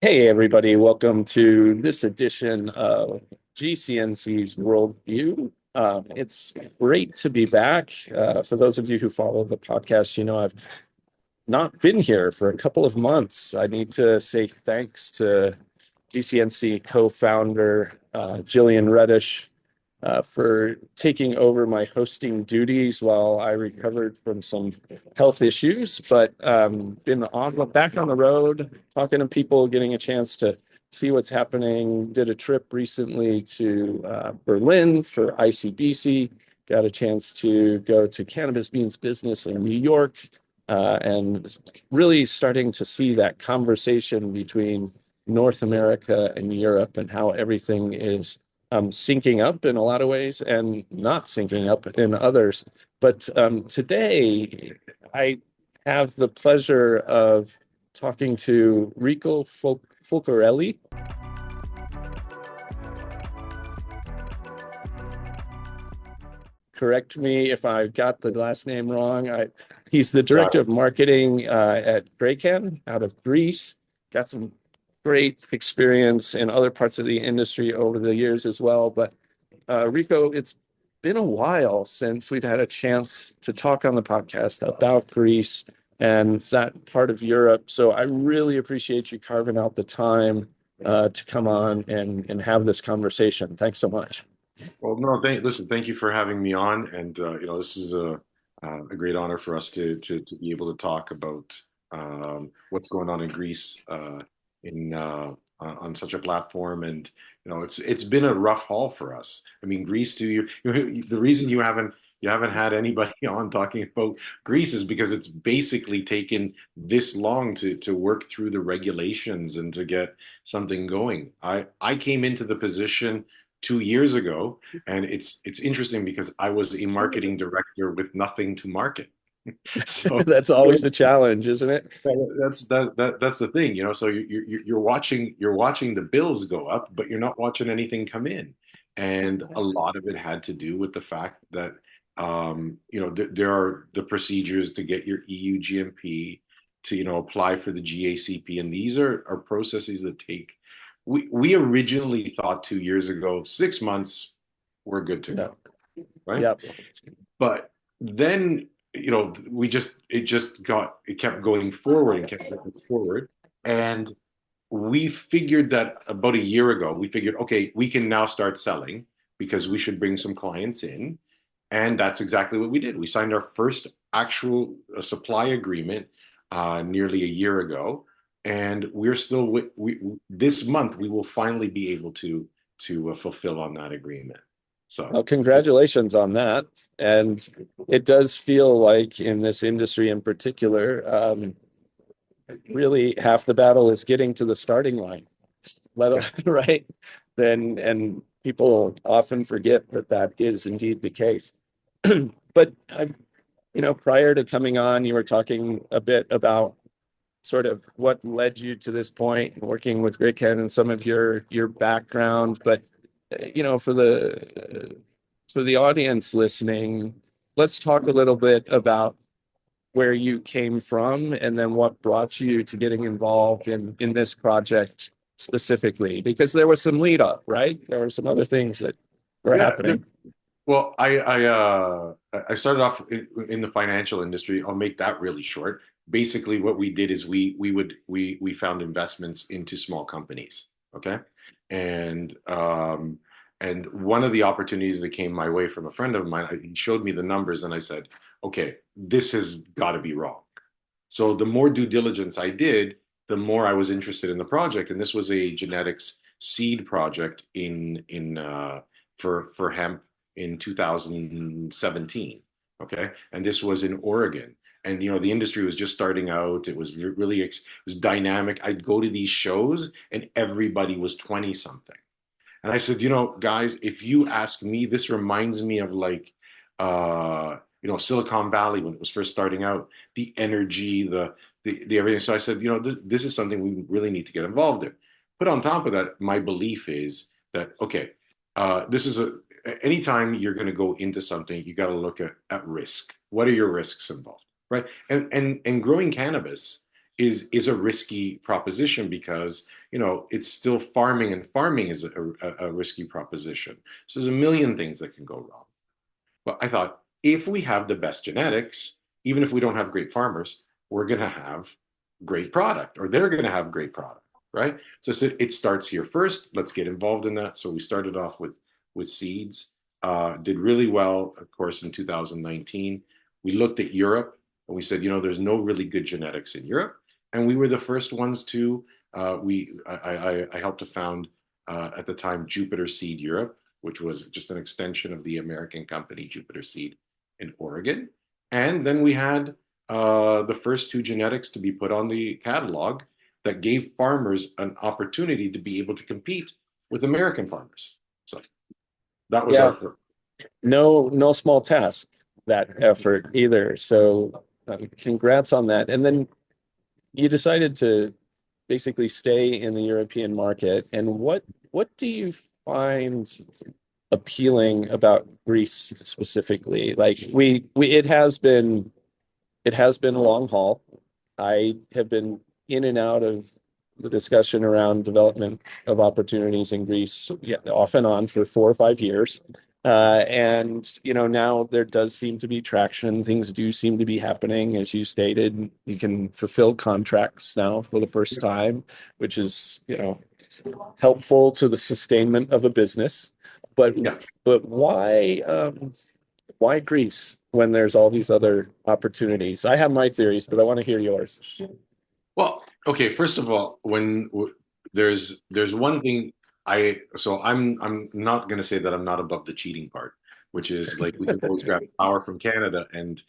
Hey, everybody, welcome to this edition of GCNC's Worldview. It's great to be back. For those of you who follow the podcast, I've not been here for a couple of months. I need to say thanks to GCNC co-founder Jillian Reddish for taking over my hosting duties while I recovered from some health issues. But been back on the road, talking to people, getting a chance to see what's happening. Did a trip recently to Berlin for ICBC. Got a chance to go to Cannabis Means Business in New York, and really starting to see that conversation between North America and Europe and how everything is syncing up in a lot of ways and not syncing up in others. But today, I have the pleasure of talking to Rico Folcarelli. Correct me if I got the last name wrong. He's the Got director of marketing at GreCan out of Greece. Got some great experience in other parts of the industry over the years as well. But Rico, it's been a while since we've had a chance to talk on the podcast about Greece and that part of Europe. So I really appreciate you carving out the time to come on and have this conversation. Thanks so much. Well, no, listen, thank you for having me on. And, this is a great honor for us to be able to talk about what's going on in Greece in on such a platform. And, it's been a rough haul for us. I mean, Greece, the reason you haven't had anybody on talking about Greece is because it's basically taken this long to work through the regulations and to get something going. I came into the position 2 years ago, and it's interesting because I was a marketing director with nothing to market. So That's always the challenge, isn't it? that's the thing, so you're watching the bills go up, but you're not watching anything come in, and a lot of it had to do with the fact that there are the procedures to get your EU GMP, to apply for the GACP, and these are processes that take. We originally thought 2 years ago, 6 months, we're good to Yeah. go, right? Yeah. But then, it kept going forward and kept going forward. And we figured that about a year ago, we figured, okay, we can now start selling because we should bring some clients in. And that's exactly what we did. We signed our first actual supply agreement nearly a year ago. And we're still this month we will finally be able to fulfill on that agreement. So Well, congratulations on that. And it does feel like in this industry in particular, really half the battle is getting to the starting line, right? Then, and people often forget that that is indeed the case. But prior to coming on, you were talking a bit about sort of what led you to this point, working with GreCan and some of your background. But for the audience listening, let's talk a little bit about where you came from and then what brought you to getting involved in this project specifically, because there was some lead up, right? There were some other things that were yeah, happening. well, I started off in the financial industry. I'll make that really short. Basically, what we did is we found investments into small companies. Okay, and one of the opportunities that came my way from a friend of mine, he showed me the numbers, and I said, okay, this has got to be wrong. So the more due diligence I did, the more I was interested in the project, and this was a genetics seed project for hemp in 2017. Okay, and this was in Oregon, and the industry was just starting out. It was really it was dynamic. I'd go to these shows, and everybody was 20 something, and I said, guys, if you ask me, this reminds me of like Silicon Valley when it was first starting out, the energy, the everything. So I said, this is something we really need to get involved in. But on top of that, my belief is that, okay, this is anytime you're going to go into something, you got to look at risk. What are your risks involved, right? And growing cannabis is a risky proposition because it's still farming, and farming is a risky proposition. So there's a million things that can go wrong. But I thought, if we have the best genetics, even if we don't have great farmers, we're going to have great product, or they're going to have great product, right? So it starts here first. Let's get involved in that. So we started off with seeds, did really well, of course, in 2019. We looked at Europe and we said, there's no really good genetics in Europe. And we were the first ones to, I helped to found at the time Jupiter Seed Europe, which was just an extension of the American company Jupiter Seed in Oregon. And then we had the first two genetics to be put on the catalog that gave farmers an opportunity to be able to compete with American farmers. So that was Yeah, our first. no small task, that effort either. So congrats on that. And then you decided to basically stay in the European market. And what do you find appealing about Greece specifically? Like it has been a long haul. I have been in and out of the discussion around development of opportunities in Greece, yeah, off and on for 4 or 5 years. And now there does seem to be traction. Things do seem to be happening, as you stated. You can fulfill contracts now for the first time, which is helpful to the sustainment of a business. But Yeah. but why Greece when there's all these other opportunities? I have my theories, but I want to hear yours. Well, okay, first of all, there's one thing I'm not going to say that I'm not above the cheating part, which is like we can always grab power from Canada and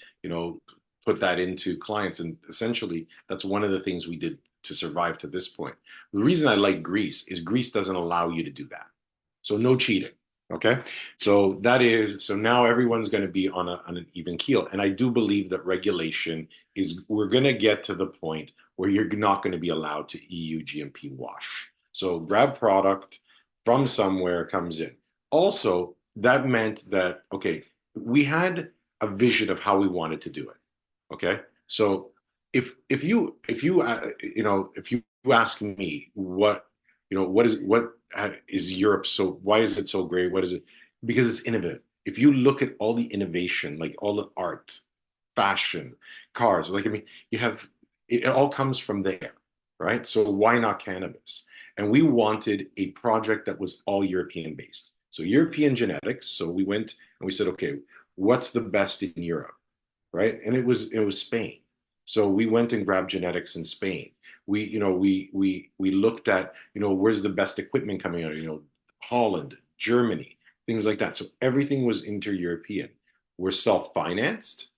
put that into clients, and essentially that's one of the things we did to survive to this point. The reason I like Greece is Greece doesn't allow you to do that. So no cheating. Okay. So now everyone's going to be on an even keel. And I do believe that regulation we're going to get to the point where you're not going to be allowed to EU GMP wash. So grab product from somewhere comes in. Also, that meant that, okay, we had a vision of how we wanted to do it. Okay. So if you ask me what is Europe, so why is it so great? What is it? Because it's innovative. If you look at all the innovation, like all the art, fashion, cars, like, I mean, it all comes from there, right? So why not cannabis? And we wanted a project that was all European based. So European genetics. So we went and we said, okay, what's the best in Europe? Right? And it was Spain. So we went and grabbed genetics in Spain. We looked at, where's the best equipment coming out of, Holland, Germany, things like that. So everything was inter-European. We're self-financed,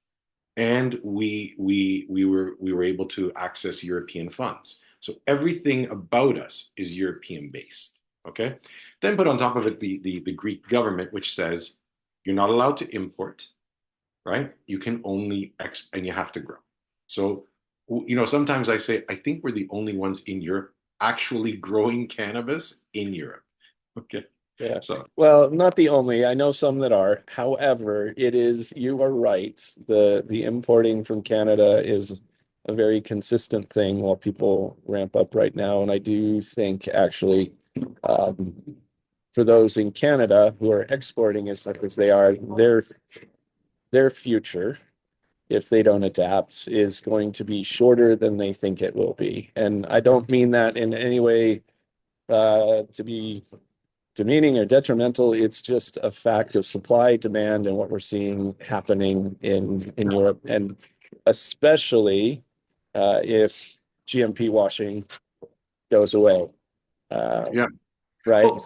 and we were able to access European funds. So everything about us is European based. Okay. Then put on top of it the Greek government, which says you're not allowed to import, right? You can only and you have to grow. So, sometimes I say, I think we're the only ones in Europe actually growing cannabis in Europe. Okay. Yeah. So, Well, not the only. I know some that are. However, you are right. The importing from Canada is a very consistent thing while people ramp up right now. And I do think actually, um, for those in Canada who are exporting as much as they are, their future, if they don't adapt, is going to be shorter than they think it will be. And I don't mean that in any way to be demeaning or detrimental. It's just a fact of supply, demand, and what we're seeing happening in Europe, and especially if GMP washing goes away. yeah. Right? Well,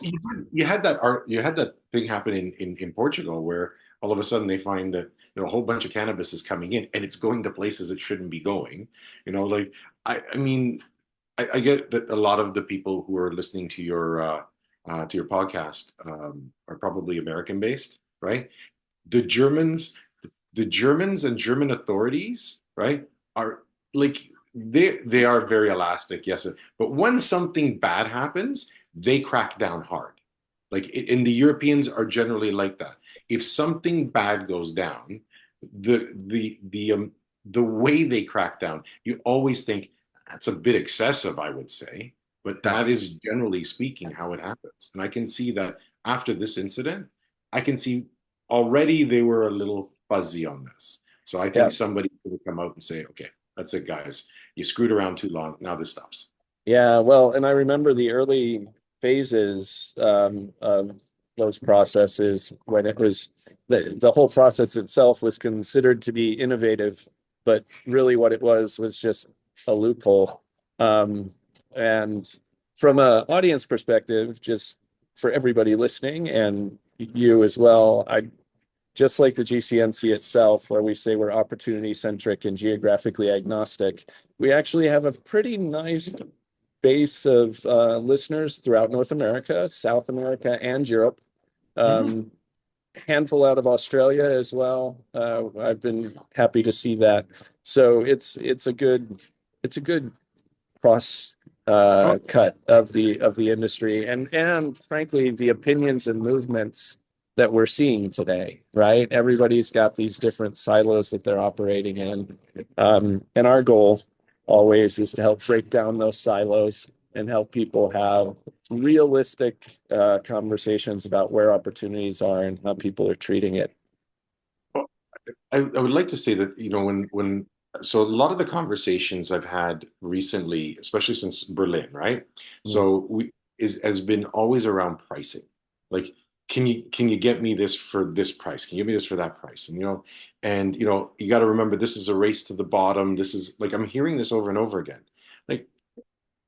you had that thing happen in Portugal, where all of a sudden they find that a whole bunch of cannabis is coming in and it's going to places it shouldn't be going. Like, I mean, I get that a lot of the people who are listening to your podcast are probably American based, right? The Germans, the Germans and German authorities, right, are like, they are very elastic, yes, but when something bad happens, they crack down hard. Like, and the Europeans are generally like that. If something bad goes down, the way they crack down, you always think that's a bit excessive, I would say, but that is generally speaking how it happens. And I can see that after this incident, I can see already they were a little fuzzy on this. So I Yeah. think somebody could come out and say, okay, that's it, guys. You screwed around too long. Now this stops. Yeah, well, and I remember the early phases of those processes when it was the whole process itself was considered to be innovative, but really what it was just a loophole. Um, and from an audience perspective, just for everybody listening and you as well, I just like the GCNC itself, where we say we're opportunity centric and geographically agnostic, we actually have a pretty nice base of listeners throughout North America, South America, and Europe. Mhm. Um, Handful out of Australia as well. I've been happy to see that. So it's a good cross Oh, cut of the industry and frankly the opinions and movements that we're seeing today, right? Everybody's got these different silos that they're operating in. And our goal always is to help break down those silos and help people have realistic conversations about where opportunities are and how people are treating it. oh, I would like to say that, so a lot of the conversations I've had recently, especially since Berlin, right? Mm. So we is has been always around pricing. Like, can you get me this for this price? Can you get me this for that price? And you got to remember this is a race to the bottom. This is like I'm hearing this over and over again. Like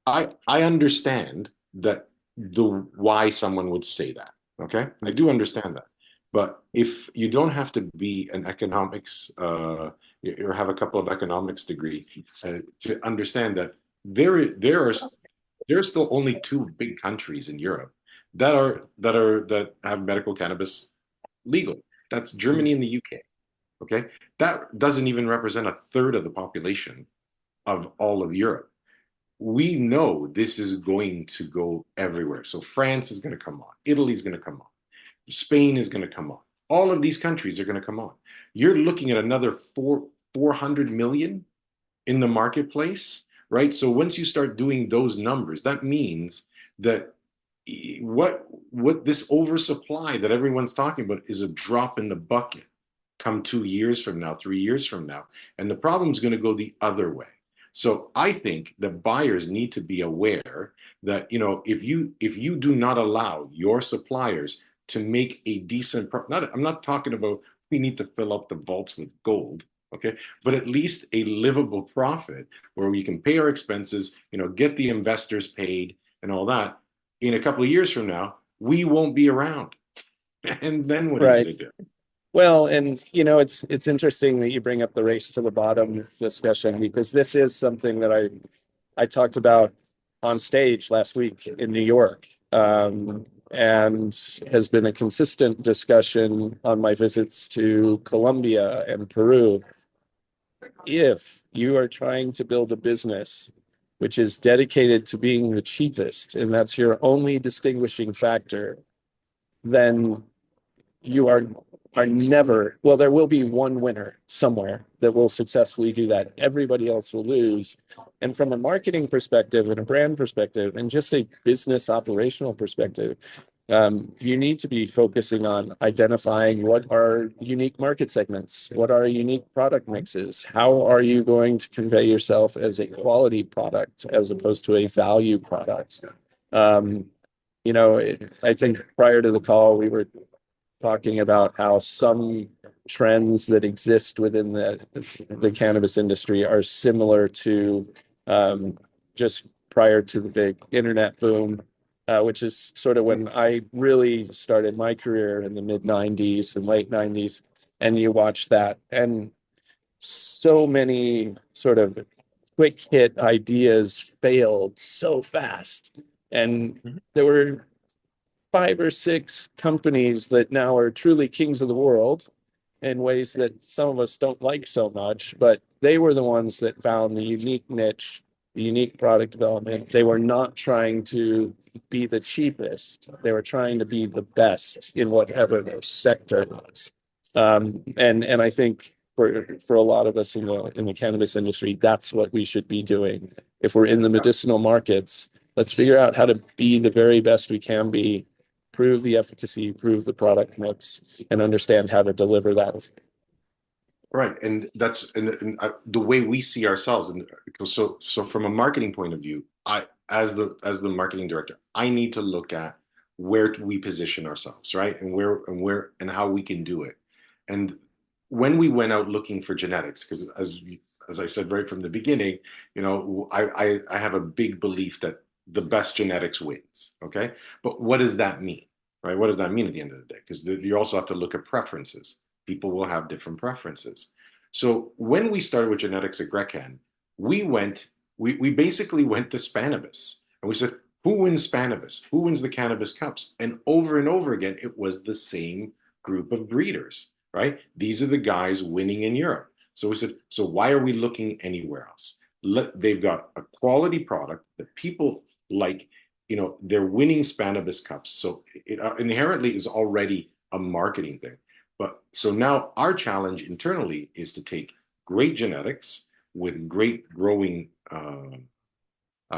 I understand that the why someone would say that. Okay, I do understand that. But if you don't have to be an economics or have a couple of economics degree to understand that there are still only two big countries in Europe that have medical cannabis legal. That's Germany and the UK. Okay, that doesn't even represent a third of the population of all of Europe. We know this is going to go everywhere. So France is going to come on, Italy's going to come on, Spain is going to come on. All of these countries are going to come on. You're looking at another 400 million in the marketplace, right? So once you start doing those numbers, that means that what this oversupply that everyone's talking about is a drop in the bucket come 2 years from now, 3 years from now, and the problem's going to go the other way. So I think that buyers need to be aware that if you do not allow your suppliers to make a decent not I'm not talking about we need to fill up the vaults with gold, okay, but at least a livable profit where we can pay our expenses, get the investors paid and all that. In a couple of years from now, we won't be around. And then what are you Right. going to do? Well, and it's interesting that you bring up the race to the bottom discussion because this is something that I talked about on stage last week in New York, and has been a consistent discussion on my visits to Colombia and Peru. If you are trying to build a business which is dedicated to being the cheapest, and that's your only distinguishing factor, then you are never, well, there will be one winner somewhere that will successfully do that. Everybody else will lose. And from a marketing perspective and a brand perspective and just a business operational perspective, you need to be focusing on identifying what are unique market segments, what are unique product mixes, how are you going to convey yourself as a quality product as opposed to a value product. Um, I think prior to the call, we were talking about how some trends that exist within the cannabis industry are similar to just prior to the big internet boom, which is sort of when I really started my career in the mid 90s and late 90s. And you watch that, and so many sort of quick hit ideas failed so fast. And there were 5 or 6 companies that now are truly kings of the world in ways that some of us don't like so much, but they were the ones that found the unique niche, the unique product development. They were not trying to be the cheapest. They were trying to be the best in whatever their sector was. And I think for a lot of us in the cannabis industry, that's what we should be doing. If we're in the medicinal markets, let's figure out how to be the very best we can be, prove the efficacy, prove the product mix, and understand how to deliver that. Right, and that's the way we see ourselves. And so from a marketing point of view, I as the marketing director, I need to look at where we position ourselves, right, and where and how we can do it. And when we went out looking for genetics, because as I said right from the beginning, I have a big belief that the best genetics wins. Okay, but what does that mean, right? What does that mean at the end of the day? Because you also have to look at preferences. People will have different preferences. So when we started with genetics at GreCan, we basically went to Spannabis and we said, who wins Spannabis? Who wins the cannabis cups? And over again, it was the same group of breeders, right? These are the guys winning in Europe. So we said, so why are we looking anywhere else? They've got a quality product that people like, they're winning Spannabis cups. So it inherently is already a marketing thing. But so now our challenge internally is to take great genetics with great growing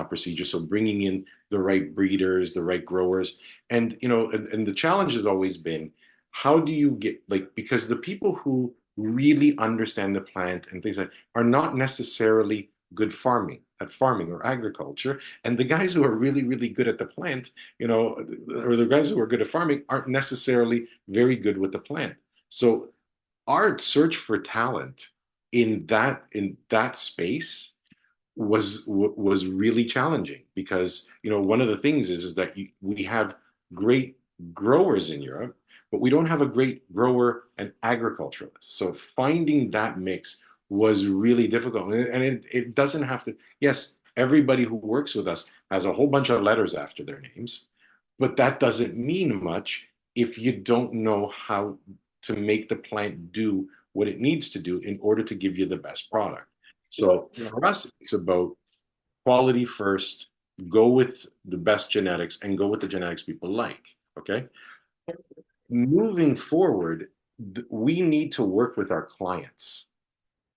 procedures. So bringing in the right breeders, the right growers, and the challenge has always been, how do you get, like, because the people who really understand the plant and things like are not necessarily good at farming or agriculture, and the guys who are really really good at the plant, or the guys who are good at farming aren't necessarily very good with the plant. So our search for talent in that space was really challenging, because one of the things is that we have great growers in Europe, but we don't have a great grower and agriculturalist. So finding that mix was really difficult, and it doesn't have to. Yes, everybody who works with us has a whole bunch of letters after their names, but that doesn't mean much if you don't know how to make the plant do what it needs to do in order to give you the best product. So for us, it's about quality first, go with the best genetics and go with the genetics people like. Okay. Moving forward, we need to work with our clients.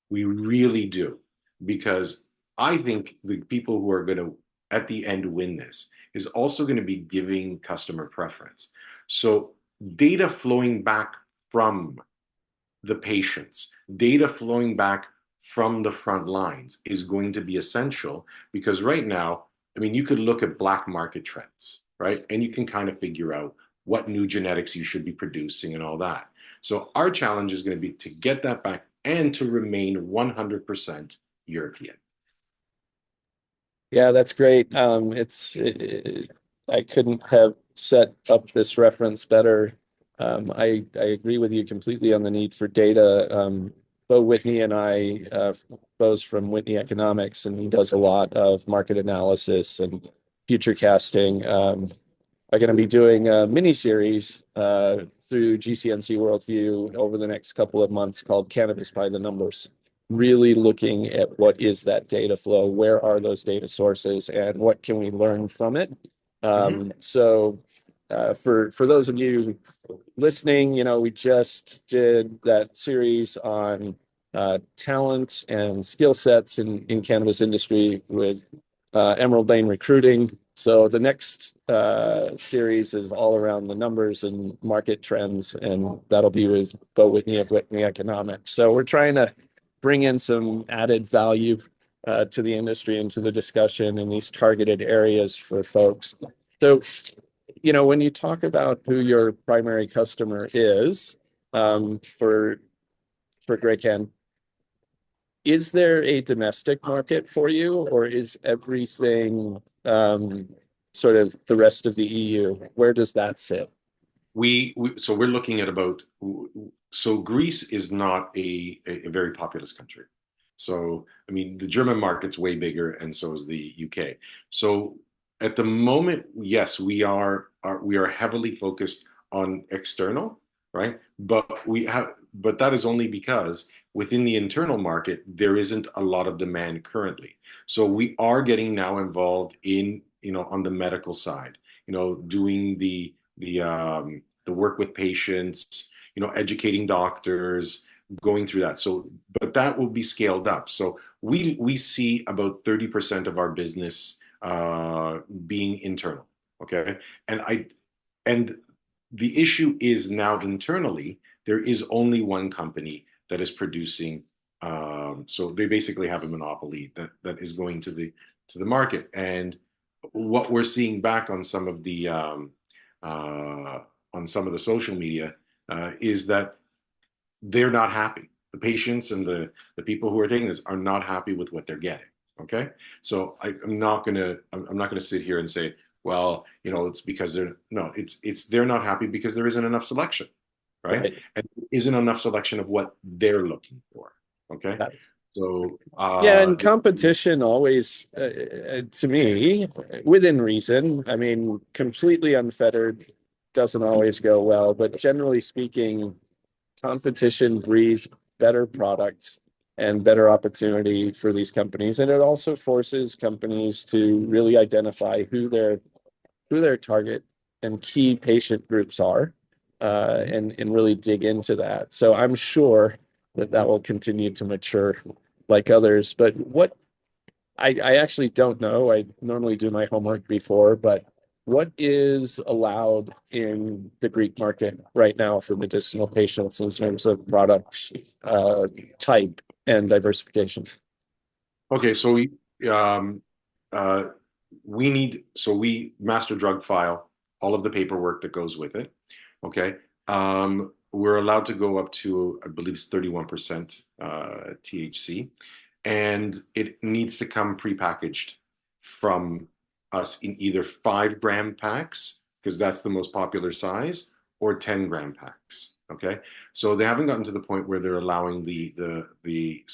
We really do. Because I think the people who are going to, at the end, win this is also going to be giving customer preference. So data flowing back from the patients, data flowing back from the front lines is going to be essential, because right now, I mean, you could look at black market trends, right? And you can kind of figure out what new genetics you should be producing and all that. So our challenge is going to be to get that back and to remain 100% European. Yeah, that's great. I couldn't have set up this reference better. I agree with you completely on the need for data. Bo Whitney and I, Bo's from Whitney Economics, and he does a lot of market analysis and future casting. Are going to be doing a mini series through GCNC Worldview over the next couple of months called Cannabis by the Numbers, really looking at what is that data flow, where are those data sources, and what can we learn from it. So for those of you listening, we just did that series on talent and skill sets in cannabis industry with Emerald Lane Recruiting. So the next series is all around the numbers and market trends, and that'll be with Bo Whitney of Whitney Economics. So we're trying to bring in some added value to the industry and to the discussion in these targeted areas for folks. So, when you talk about who your primary customer is for GreCan, is there a domestic market for you, or is everything sort of the rest of the EU? Where does that sit? So we're looking at so Greece is not a very populous country. So, I mean, the German market's way bigger, and so is the UK. So at the moment, yes, we are heavily focused on external, right? But that is only because within the internal market, there isn't a lot of demand currently. So we are getting now involved in, on the medical side, doing the work with patients, educating doctors, going through that. So, but that will be scaled up. So we see about 30% of our business being internal. Okay. And the issue is now internally, there is only one company that is producing. So they basically have a monopoly that is going to the market. And what we're seeing back on some of the social media is that they're not happy. The patients and the people who are taking this are not happy with what they're getting. Okay, so I'm not gonna sit here and say, well, it's because they're no, it's they're not happy because there isn't enough selection, right? Right. And there isn't enough selection of what they're looking for. Okay, Yeah. so Yeah, and competition always, to me, within reason. I mean, completely unfettered doesn't always go well, but generally speaking, competition breeds better product and better opportunity for these companies. And it also forces companies to really identify who their target and key patient groups are, and really dig into that. So I'm sure that that will continue to mature like others. But what I actually don't know. I normally do my homework before, but what is allowed in the Greek market right now for medicinal patients in terms of product type and diversification? Okay, so um, uh, we master drug file all of the paperwork that goes with it. Okay, we're allowed to go up to, I believe it's 31% THC, and it needs to come prepackaged from us in either 5 gram packs, because that's the most popular size, or 10 gram packs. Okay, so they haven't gotten to the point where they're allowing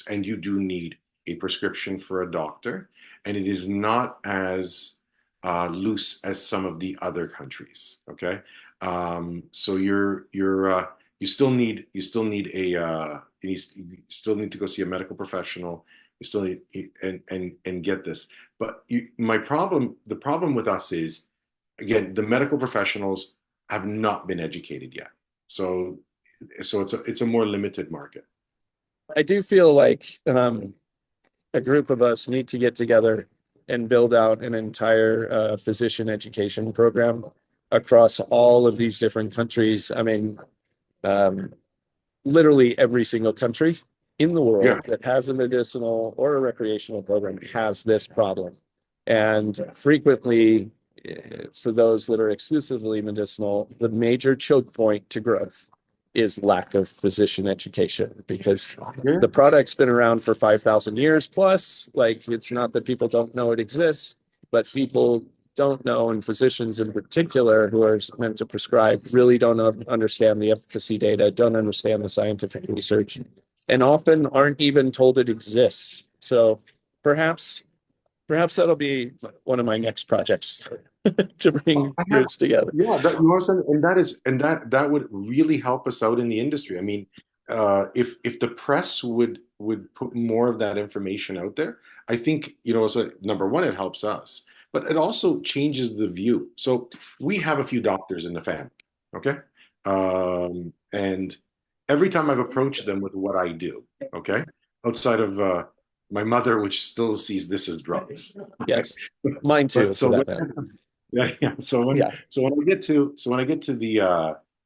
and you do need a prescription for a doctor, and it is not as loose as some of the other countries. Okay, so you still need you still need to go see a medical professional. You still need and get this. But the problem with us is, again, the medical professionals have not been educated yet. So it's a more limited market. I do feel like a group of us need to get together and build out an entire physician education program across all of these different countries. I mean, um, literally every single country in the Yeah. world that has a medicinal or a recreational program has this problem. And frequently, for those that are exclusively medicinal, the major choke point to growth is lack of physician education, because Yeah. the product's been around for 5,000 years plus. Like, it's not that people don't know it exists, but people don't know, and physicians in particular who are meant to prescribe really don't understand the efficacy data, don't understand the scientific research, and often aren't even told it exists. So perhaps that'll be one of my next projects to bring I have, groups together. yeah, you know what I'm saying? That would really help us out in the industry. I mean, if the press would put more of that information out there, I think, so number one, it helps us, but it also changes the view. So we have a few doctors in the family, okay? And every time I've approached them with what I do, okay, outside of my mother, which still sees this as drugs, okay? Yes, mine But too, for so that matter. yeah, yeah. Yeah.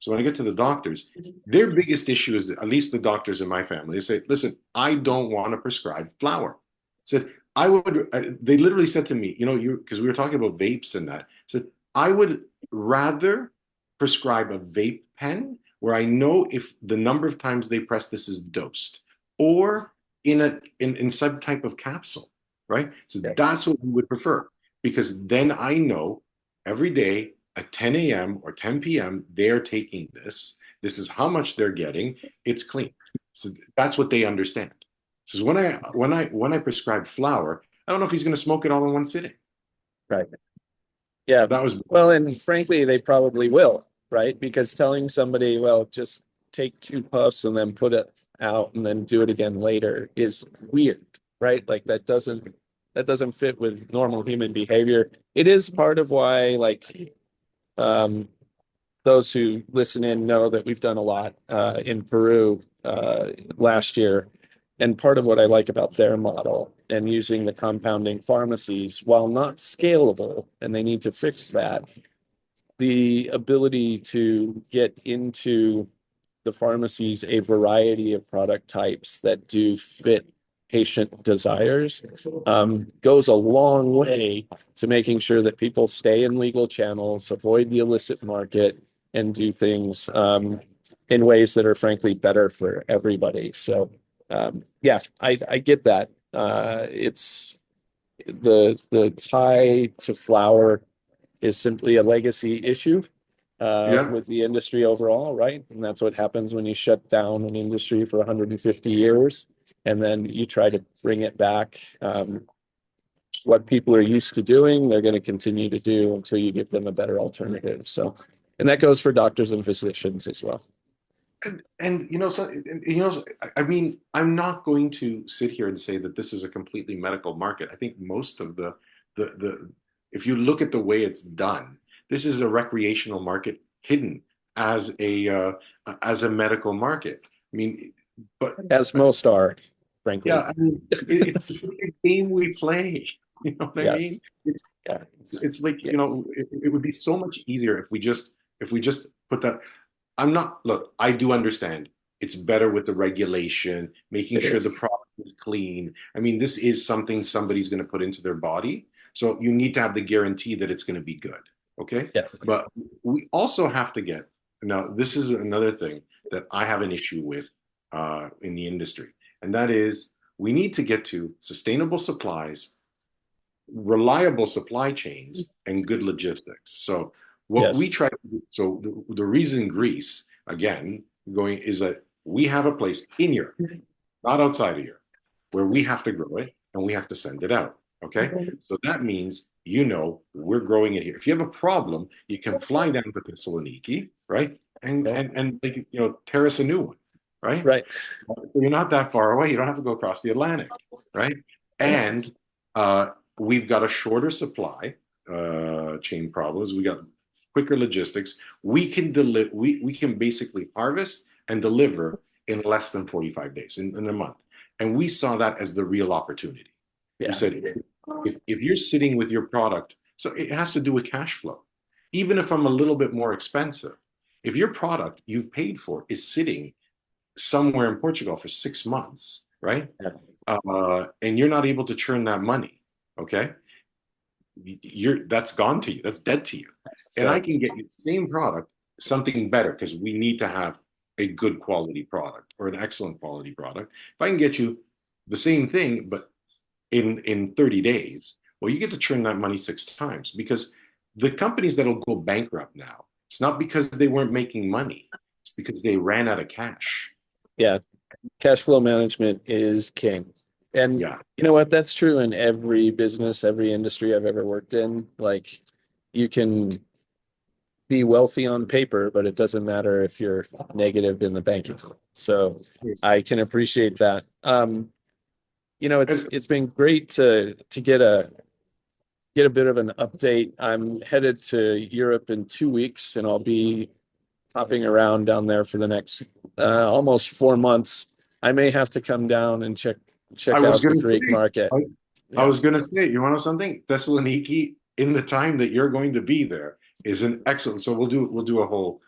When I get to the doctors, their biggest issue is that, at least the doctors in my family, they say, "Listen, I don't want to prescribe flour." Said I would. They literally said to me, because we were talking about vapes and that. Said I would rather prescribe a vape pen where I know if the number of times they press this is dosed, or in some type of capsule, right? So Yeah. that's what we would prefer, because then I know every day at 10 a.m. or 10 p.m. they're taking this. This is how much they're getting. It's clean. So that's what they understand. So when I prescribe flour, I don't know if he's going to smoke it all in one sitting. Right. Yeah. That was Well, and frankly, they probably will, right? Because telling somebody, well, just take 2 puffs and then put it out and then do it again later is weird, right? Like, that doesn't fit with normal human behavior. It is part of why, like, um, those who listen in know that we've done a lot in Peru last year. And part of what I like about their model and using the compounding pharmacies, while not scalable, and they need to fix that, the ability to get into the pharmacies a variety of product types that do fit patient desires goes a long way to making sure that people stay in legal channels, avoid the illicit market, and do things in ways that are frankly better for everybody. So yeah, I get that. It's the tie to flower is simply a legacy issue Yeah. with the industry overall, right? And that's what happens when you shut down an industry for 150 years and then you try to bring it back. What people are used to doing, they're going to continue to do until you give them a better alternative. So, and that goes for doctors and physicians as well. And you know, so I mean, I'm not going to sit here and say that this is a completely medical market. I think most of the if you look at the way it's done, this is a recreational market hidden as a medical market. I mean, but As most are, frankly. yeah, I mean, it's like a game we play. You know what I mean? Yes. Yeah. It's like, Yeah. it would be so much easier if we just put that. I'm not, look, I do understand it's better with the regulation, making It sure the is. product is clean. I mean, this is something somebody's going to put into their body. So you need to have the guarantee that it's going to be good. Okay. Yes. But we also have to get, now, this is another thing that I have an issue with in the industry. And that is we need to get to sustainable supplies, reliable supply chains, and good logistics. So what we Yes. try to do, so the reason Greece, again, going is that we have a place in Europe, not outside of Europe, where we have to grow it and we have to send it out. Okay. So that means, we're growing it here. If you have a problem, you can fly down to Thessaloniki, right? And like, tear us a new one, right? Right. So you're not that far away. You don't have to go across the Atlantic, right? Right. And we've got a shorter supply chain problems. We got quicker logistics. We can deliver. We can basically harvest and deliver in less than 45 days in a month. And we saw that as the real opportunity. We Yeah. said, if you're sitting with your product, so it has to do with cash flow. Even if I'm a little bit more expensive, if your product you've paid for is sitting somewhere in Portugal for 6 months, right? Yeah. And you're not able to churn that money, okay? That's gone to you. That's dead to you. And I Right. can get you the same product, something better, because we need to have a good quality product or an excellent quality product. If I can get you the same thing, but in 30 days, well, you get to churn that money 6 times because the companies that'll go bankrupt now, it's not because they weren't making money, it's because they ran out of cash. Yeah. Cash flow management is king. And Yeah. you know what? That's true in every business, every industry I've ever worked in. Like you can be wealthy on paper, but it doesn't matter if you're negative in the bank account. So I can appreciate that. It's And it's been great to get a bit of an update. I'm headed to Europe in 2 weeks, and I'll be hopping around down there for the next almost 4 months. I may have to come down and I check was out the going to Greek say, market. I Yeah, was going to say, you want to know something? Thessaloniki, in the time that you're going to be there, is an excellent. So we'll do a whole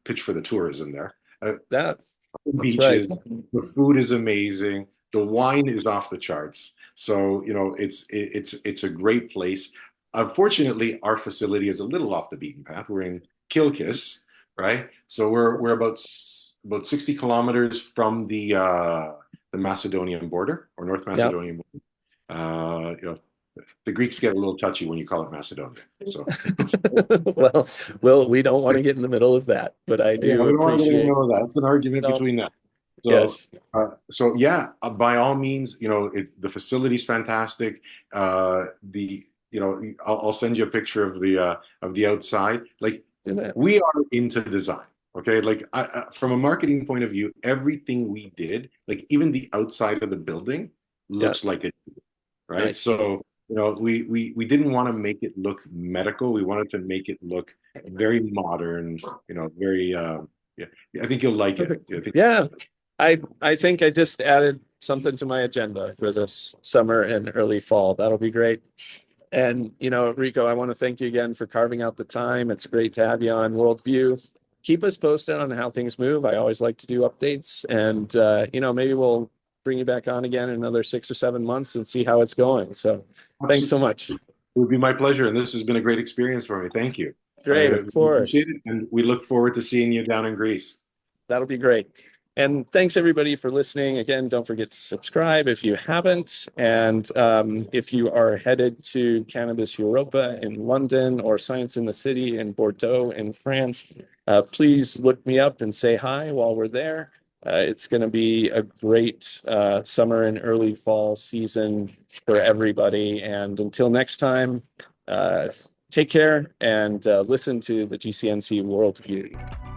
pitch for the tourism there. that that's right. Beaches, the food is amazing, the wine is off the charts. So it's a great place. Unfortunately, our facility is a little off the beaten path. We're in Kilkis, right? So we're about 60 kilometers from the Macedonian border or North Yep. Macedonian border. The Greeks get a little touchy when you call it Macedonia. So Well, we don't want to get in the middle of that, but I yeah, do we don't want to get into the appreciate. middle of that. It's an argument No, between them. So, yes, yeah, by all means, the facility's fantastic. I'll send you a picture of the outside. Like do that. we are into design. Okay, like from a marketing point of view, everything we did, like even the outside of the building, Yeah, looks like it, right? nice. So, we didn't want to make it look medical. We wanted to make it look very modern, very. Yeah, I think you'll like it. Perfect. I think Yeah, I think I just added something to my agenda for this summer and early fall. That'll be great. And, Rico, I want to thank you again for carving out the time. It's great to have you on Worldview. Keep us posted on how things move. I always like to do updates, and, maybe we'll bring you back on again in another 6 or 7 months and see how it's going. So thanks so absolutely. much. It would be my pleasure, and this has been a great experience for me. Thank you. I Great, of appreciate course. it, and we look forward to seeing you down in Greece. That'll be great. And thanks everybody for listening. Again, don't forget to subscribe if you haven't. And if you are headed to Cannabis Europa in London or Science in the City in Bordeaux in France, please look me up and say hi while we're there. It's going to be a great summer and early fall season for everybody. And until next time, take care and listen to the GCNC Worldview.